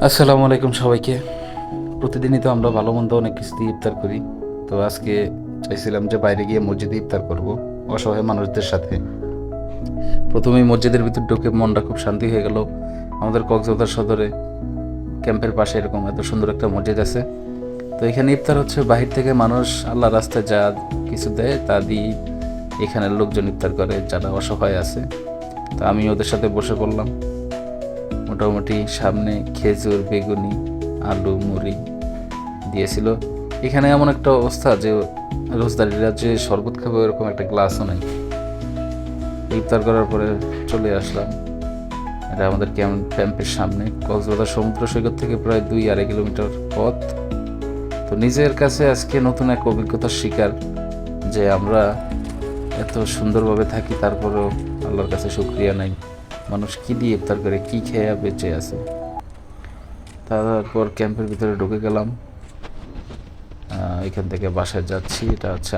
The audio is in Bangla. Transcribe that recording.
আসসালামু আলাইকুম সবাইকে। প্রতিদিনই তো আমরা ভালো মন্দ অনেক কিছু দিয়ে ইফতার করি। তো আজকে চাইছিলাম যে বাইরে গিয়ে মসজিদে ইফতার করব অসহায় মানুষদের সাথে। প্রথমেই মসজিদের ভিতর ঢুকে মনটা খুব শান্তি হয়ে গেল। আমাদের কক্সবাজার সদরে ক্যাম্পের পাশে এরকম এত সুন্দর একটা মসজিদ আছে। তো এখানে ইফতার হচ্ছে বাহির থেকে মানুষ আল্লাহ রাস্তায় যা কিছু দেয় তা দিয়ে এখানের লোকজন ইফতার করে যারা অসহায় আছে। তো আমি ওদের সাথে বসে পড়লাম। মোটামুটি সামনে খেজুর, বেগুনি, আলু, মুড়ি দিয়েছিল। এখানে এমন একটা অবস্থা যে রোজদারিরা যে শরবত খাবে ওরকম একটা গ্লাসও নাই। ইফতার করার পরে চলে আসলাম। এটা আমাদের ক্যাম্পের সামনে, কক্সবাজার সমুদ্র সৈকত থেকে প্রায় 2-2.5 কিলোমিটার পথ। তো নিজের কাছে আজকে নতুন এক অভিজ্ঞতার শিকার যে আমরা এত সুন্দরভাবে থাকি, তারপরেও আল্লাহর কাছে শুকরিয়া নাই। মানুষ কি দিয়ে ইফতার করে, কি খেয়ে বেঁচে আছে। তারপর ক্যাম্পের ভিতরে ঢুকে গেলাম। এখান থেকে বাসায় যাচ্ছি। এটা হচ্ছে